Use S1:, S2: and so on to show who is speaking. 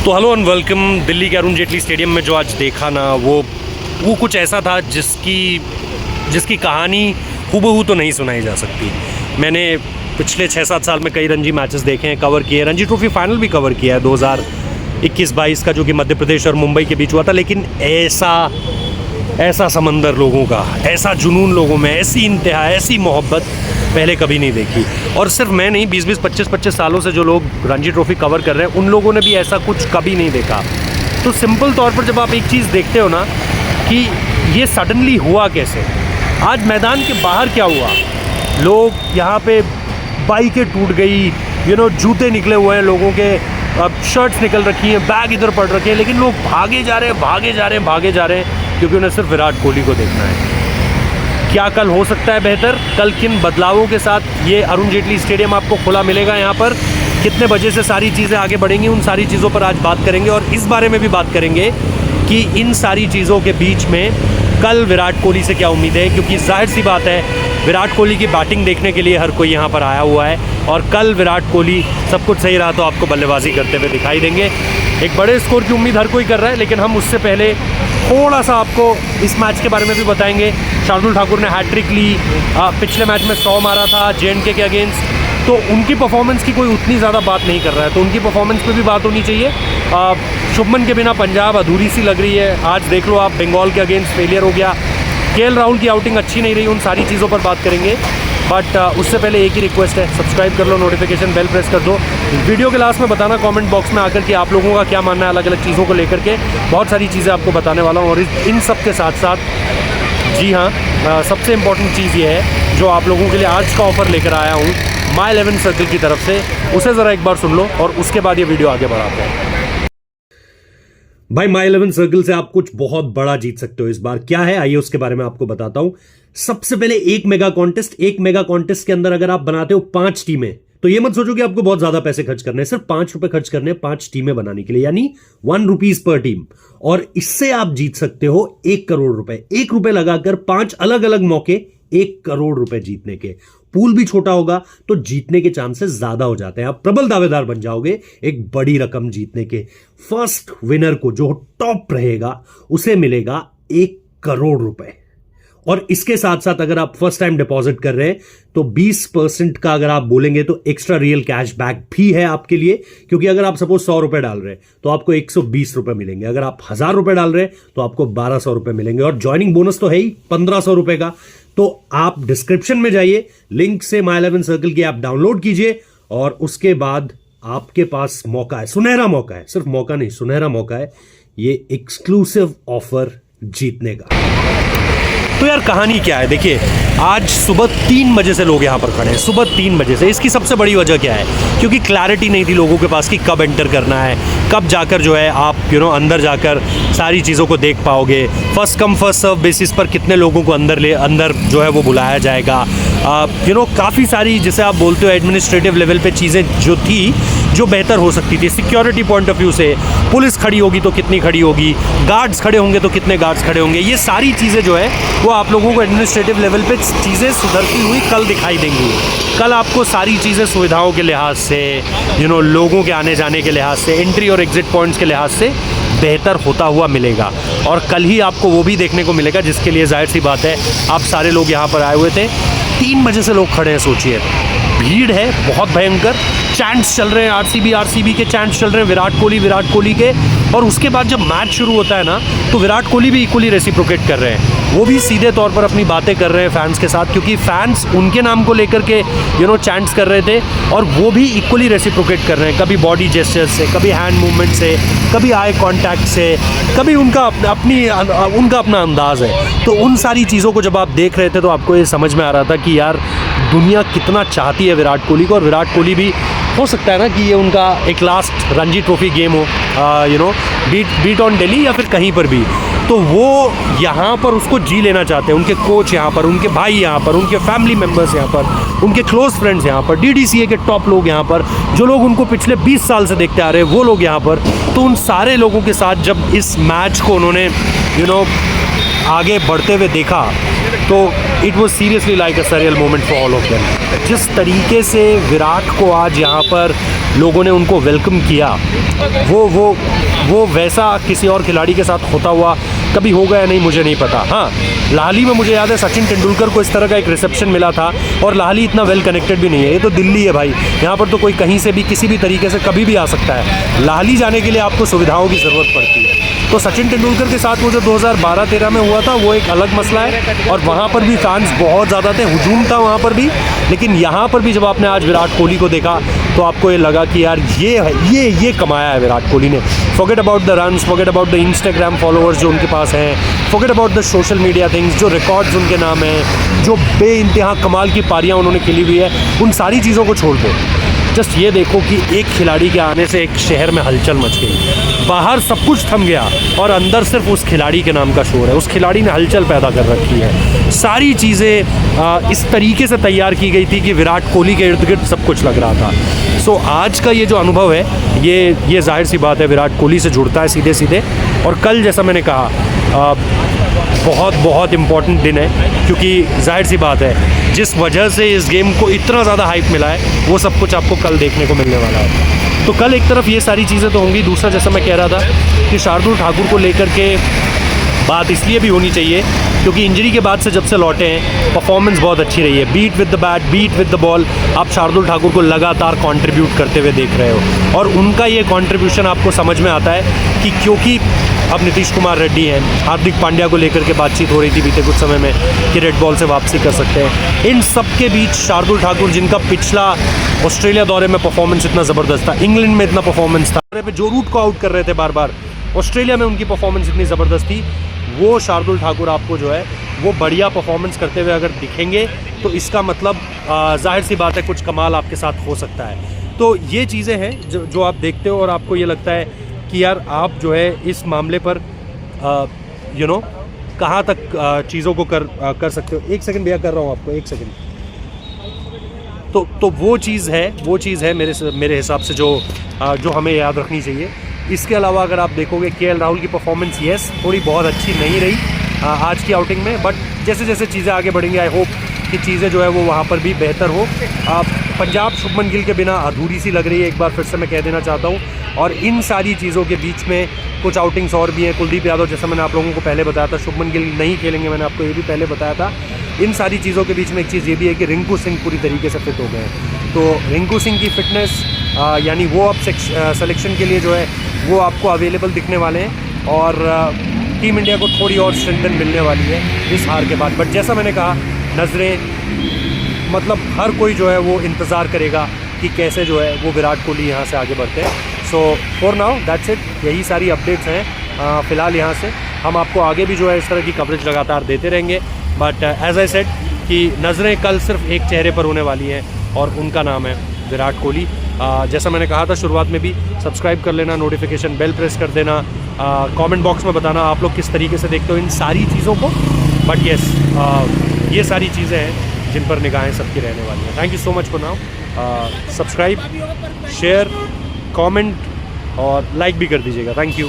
S1: तो hello and welcome. Delhi के Arun Jaitley stadium में जो आज देखा ना, वो कुछ ऐसा था जिसकी कहानी हूबहू तो नहीं सुनाई जा सकती। मैंने पिछले 6-7 साल में कई रणजी मैचेस देखे हैं, कवर किए हैं। रणजी ट्रॉफी फाइनल भी कवर किया है 2021-22 का, जो कि मध्य प्रदेश और मुंबई के बीच हुआ था। लेकिन ऐसा समंदर लोगों का, ऐसा जुनून लोगों में, ऐसी इंतहा, ऐसी मोहब्बत पहले कभी नहीं देखी। और सिर्फ मैं नहीं, 20-20, 25-25 सालों से जो लोग रणजी ट्रॉफी कवर कर रहे हैं, उन लोगों ने भी ऐसा कुछ कभी नहीं देखा। तो सिंपल तौर पर जब आप एक चीज़ देखते हो ना कि ये सडनली हुआ कैसे, आज मैदान के बाहर क्या हुआ, लोग यहाँ पे बाइकें टूट गई, जूते निकले हुए हैं लोगों के, अब शर्ट्स निकल रखी हैं, बैग इधर पड़ रखे हैं, लेकिन लोग भागे जा रहे हैं क्योंकि उन्हें सिर्फ विराट कोहली को देखना है। क्या कल हो सकता है बेहतर? कल किन बदलावों के साथ ये अरुण जेटली स्टेडियम आपको खुला मिलेगा? यहाँ पर कितने बजे से सारी चीज़ें आगे बढ़ेंगी, उन सारी चीज़ों पर आज बात करेंगे। और इस बारे में भी बात करेंगे कि इन सारी चीज़ों के बीच में कल विराट कोहली से क्या उम्मीद है, क्योंकि जाहिर सी बात है विराट कोहली की बैटिंग देखने के लिए हर कोई यहाँ पर आया हुआ है। और कल विराट कोहली सब कुछ सही रहा तो आपको बल्लेबाजी करते हुए दिखाई देंगे। एक बड़े स्कोर की उम्मीद हर कोई कर रहा है, लेकिन हम उससे पहले थोड़ा सा आपको इस मैच के बारे में भी बताएंगे। शार्दुल ठाकुर ने हैट्रिक ली, पिछले मैच में 100 मारा था J&K के अगेंस्ट, तो उनकी परफॉर्मेंस की कोई उतनी ज़्यादा बात नहीं कर रहा है, तो उनकी परफॉर्मेंस पे भी बात होनी चाहिए। शुभमन के बिना पंजाब अधूरी सी लग रही है। आज देख लो आप, बंगाल के अगेंस्ट फेलियर हो गया, KL राहुल की आउटिंग अच्छी नहीं रही, उन सारी चीज़ों पर बात करेंगे। बट उससे पहले एक ही रिक्वेस्ट है, सब्सक्राइब कर लो, नोटिफिकेशन बेल प्रेस कर दो। वीडियो के लास्ट में बताना कमेंट बॉक्स में आकर कि आप लोगों का क्या मानना है अलग अलग चीज़ों को लेकर के। बहुत सारी चीज़ें आपको बताने वाला हूँ। और इन सब के साथ साथ जी हाँ, सबसे इम्पॉर्टेंट चीज़ ये है जो आप लोगों के लिए आज का ऑफ़र लेकर आया हूँ माई 11 सर्कल की तरफ से, उसे ज़रा एक बार सुन लो और उसके बाद ये वीडियो आगे बढ़ाते हैं। भाई, माई 11 सर्कल से आप कुछ बहुत बड़ा जीत सकते हो इस बार। क्या है, आइए उसके बारे में आपको बताता हूं। सबसे पहले एक मेगा कॉन्टेस्ट के अंदर अगर आप बनाते हो 5 टीमें, तो ये मत सोचो कि आपको बहुत ज्यादा पैसे खर्च करने हैं, सिर्फ 5 रुपए खर्च करने हैं 5 टीमें बनाने के लिए, यानी 1 रुपीज पर टीम। और इससे आप जीत सकते हो 1 करोड़ रुपए। 1 रुपए लगाकर 5 अलग अलग मौके 1 करोड़ रुपए जीतने के। पूल भी छोटा होगा तो जीतने के चांसेस ज्यादा हो जाते हैं। आप प्रबल दावेदार बन जाओगे एक बड़ी रकम जीतने के। फर्स्ट विनर को, जो टॉप रहेगा, उसे मिलेगा 1 करोड़ रुपए। और इसके साथ साथ अगर आप फर्स्ट टाइम डिपॉजिट कर रहे हैं तो 20% का अगर आप बोलेंगे तो एक्स्ट्रा रियल कैश बैक भी है आपके लिए, क्योंकि अगर आप सपोज 100 रुपए डाल रहे हैं तो आपको 120 रुपए मिलेंगे। अगर आप 1000 रुपए डाल रहे हैं तो आपको 1200 रुपए मिलेंगे। और ज्वाइनिंग बोनस तो है ही 1500 रुपए का। तो आप डिस्क्रिप्शन में जाइए, लिंक से माई 11 सर्कल की ऐप डाउनलोड कीजिए और उसके बाद आपके पास मौका है, सुनहरा मौका है, सिर्फ मौका नहीं, सुनहरा मौका है ये एक्सक्लूसिव ऑफर जीतने का। तो यार कहानी क्या है, देखिए आज सुबह 3 बजे से लोग यहाँ पर खड़े हैं, सुबह 3 बजे से। इसकी सबसे बड़ी वजह क्या है, क्योंकि क्लैरिटी नहीं थी लोगों के पास कि कब एंटर करना है, कब जाकर जो है आप अंदर जाकर सारी चीज़ों को देख पाओगे। First come first serve basis पर कितने लोगों को अंदर जो है वो बुलाया जाएगा। काफ़ी सारी, जैसे आप बोलते हो एडमिनिस्ट्रेटिव लेवल पे चीज़ें जो थी, जो बेहतर हो सकती थी। सिक्योरिटी पॉइंट ऑफ व्यू से पुलिस खड़ी होगी तो कितनी खड़ी होगी, गार्ड्स खड़े होंगे तो कितने गार्ड्स खड़े होंगे, ये सारी चीज़ें जो है वो आप लोगों को एडमिनिस्ट्रेटिव लेवल पे चीज़ें सुधरती हुई कल दिखाई देंगी। कल आपको सारी चीज़ें सुविधाओं के लिहाज से, लोगों के आने जाने के लिहाज से, एंट्री और एग्जिट पॉइंट्स के लिहाज से बेहतर होता हुआ मिलेगा। और कल ही आपको वो भी देखने को मिलेगा जिसके लिए जाहिर सी बात है आप सारे लोग यहाँ पर आए हुए थे। 3 बजे से लोग खड़े हैं, सोचिए, भीड़ है बहुत भयंकर। चैंट्स चल रहे हैं, आरसीबी के चैंट्स चल रहे हैं, विराट कोहली के। और उसके बाद जब मैच शुरू होता है ना, तो विराट कोहली भी इक्वली रेसिप्रोकेट कर रहे हैं। वो भी सीधे तौर पर अपनी बातें कर रहे हैं फैंस के साथ, क्योंकि फैंस उनके नाम को लेकर के चैंट्स कर रहे थे और वो भी इक्वली रेसिप्रोकेट कर रहे हैं। कभी बॉडी जेस्चर्स से, कभी हैंड मूवमेंट से, कभी आई कॉन्टैक्ट से, कभी उनका अपना अंदाज़ है। तो उन सारी चीज़ों को जब आप देख रहे थे तो आपको ये समझ में आ रहा था कि यार दुनिया कितना चाहती है विराट कोहली को। और विराट कोहली भी हो सकता है ना कि ये उनका एक लास्ट रणजी ट्रॉफी गेम हो, बीट ऑन दिल्ली या फिर कहीं पर भी, तो वो यहाँ पर उसको जी लेना चाहते हैं। उनके कोच यहाँ पर, उनके भाई यहाँ पर, उनके फैमिली मेम्बर्स यहाँ पर, उनके क्लोज फ्रेंड्स यहाँ पर, DDCA के टॉप लोग यहाँ पर, जो लोग उनको पिछले 20 साल से देखते आ रहे हैं वो लोग यहाँ पर। तो उन सारे लोगों के साथ जब इस मैच को उन्होंने आगे बढ़ते हुए देखा तो it was seriously like a surreal moment for all of them. जिस तरीके से विराट को आज यहाँ पर लोगों ने उनको वेलकम किया, वो वैसा किसी और खिलाड़ी के साथ होता हुआ कभी होगा या नहीं मुझे नहीं पता। हाँ, लाहली में मुझे याद है सचिन तेंदुलकर को इस तरह का एक रिसेप्शन मिला था, और लाहली इतना वेल कनेक्टेड भी नहीं है, ये तो दिल्ली है भाई, यहाँ पर तो कोई कहीं से भी किसी भी तरीके से कभी भी आ सकता है। लाहली जाने के लिए आपको सुविधाओं की ज़रूरत पड़ती है। तो सचिन तेंदुलकर के साथ वो जो 2012-13 में हुआ था वो एक अलग मसला है, और वहाँ पर भी फैंस बहुत ज़्यादा थे, हुजूम था वहाँ पर भी। लेकिन यहाँ पर भी जब आपने आज विराट कोहली को देखा तो आपको ये लगा कि यार ये कमाया है विराट कोहली ने। Forget about the runs, forget about the Instagram followers जो उनके पास हैं, forget about the social media things, जो रिकॉर्ड्स उनके नाम हैं, जो बेइंतहा कमाल की पारियाँ उन्होंने खेली हुई है, उन सारी चीज़ों को छोड़ दो। जस्ट ये देखो कि एक खिलाड़ी के आने से एक शहर में हलचल मच गई, बाहर सब कुछ थम गया और अंदर सिर्फ उस खिलाड़ी के नाम का शोर है। उस खिलाड़ी ने हलचल पैदा कर रखी है। सारी चीज़ें इस तरीके से तैयार की गई थी कि विराट कोहली के इर्द गिर्द सब कुछ लग रहा था। सो आज का ये जो अनुभव है ये जाहिर सी बात है विराट कोहली से जुड़ता है सीधे सीधे। और कल जैसा मैंने कहा बहुत इम्पॉर्टेंट दिन है, क्योंकि जाहिर सी बात है जिस वजह से इस गेम को इतना ज़्यादा हाइप मिला है वो सब कुछ आपको कल देखने को मिलने वाला है। तो कल एक तरफ ये सारी चीज़ें तो होंगी, दूसरा जैसा मैं कह रहा था कि शार्दुल ठाकुर को लेकर के बात इसलिए भी होनी चाहिए क्योंकि इंजरी के बाद से जब से लौटे हैं परफॉर्मेंस बहुत अच्छी रही है। Beat with the bat, beat with the ball, आप शार्दुल ठाकुर को लगातार कंट्रीब्यूट करते हुए देख रहे हो, और उनका ये कंट्रीब्यूशन आपको समझ में आता है कि क्योंकि अब नीतीश कुमार रेड्डी हैं, हार्दिक पांड्या को लेकर के बातचीत हो रही थी बीते कुछ समय में कि रेड बॉल से वापसी कर सकते हैं। इन सब के बीच शार्दुल ठाकुर, जिनका पिछला ऑस्ट्रेलिया दौरे में परफॉर्मेंस इतना ज़बरदस्त था, इंग्लैंड में इतना परफॉर्मेंस था, पे जो रूट को आउट कर रहे थे बार बार, ऑस्ट्रेलिया में उनकी परफॉर्मेंस इतनी ज़बरदस्त थी, वो शार्दुल ठाकुर आपको जो है वो बढ़िया परफॉर्मेंस करते हुए अगर दिखेंगे तो इसका मतलब जाहिर सी बात है कुछ कमाल आपके साथ हो सकता है। तो ये चीज़ें हैं जो आप देखते हो और आपको ये लगता है कि यार आप जो है इस मामले पर कहाँ तक चीज़ों को कर सकते हो। एक सेकंड भैया कर रहा हूँ आपको, एक सेकंड। तो वो चीज़ है मेरे हिसाब से जो हमें याद रखनी चाहिए। इसके अलावा अगर आप देखोगे केएल राहुल की परफॉर्मेंस थोड़ी बहुत अच्छी नहीं रही आज की आउटिंग में, बट जैसे जैसे चीज़ें आगे बढ़ेंगी आई होप कि चीज़ें जो है वो वहाँ पर भी बेहतर हो। पंजाब शुभमन गिल के बिना अधूरी सी लग रही है, एक बार फिर से मैं कह देना चाहता हूँ। और इन सारी चीज़ों के बीच में कुछ आउटिंग्स और भी हैं। कुलदीप यादव, जैसा मैंने आप लोगों को पहले बताया था, शुभमन गिल नहीं खेलेंगे, मैंने आपको ये भी पहले बताया था। इन सारी चीज़ों के बीच में एक चीज़ ये भी है कि रिंकू सिंह पूरी तरीके से फिट हो गए हैं। तो रिंकू सिंह की फिटनेस यानी वो अब सिलेक्शन के लिए जो है वो आपको अवेलेबल दिखने वाले हैं, और टीम इंडिया को थोड़ी और स्ट्रेंथन मिलने वाली है इस हार के बाद। बट जैसा मैंने कहा, नज़रें मतलब हर कोई जो है वो इंतज़ार करेगा कि कैसे जो है वो विराट कोहली यहाँ से आगे बढ़ते हैं। So for now that's it, यही सारी अपडेट्स हैं फ़िलहाल यहाँ से। हम आपको आगे भी जो है इस तरह की कवरेज लगातार देते रहेंगे, बट एज आई सेड कि नज़रें कल सिर्फ एक चेहरे पर होने वाली हैं और उनका नाम है विराट कोहली। जैसा मैंने कहा था शुरुआत में भी, सब्सक्राइब कर लेना, नोटिफिकेशन बेल प्रेस कर देना, कमेंट बॉक्स में बताना आप लोग किस तरीके से देखते हो इन सारी चीज़ों को। बट येस, ये सारी चीज़ें हैं जिन पर निगाहें सबकी रहने वाली हैं। Thank you so much for now. Subscribe, share, comment और लाइक भी कर दीजिएगा। Thank you.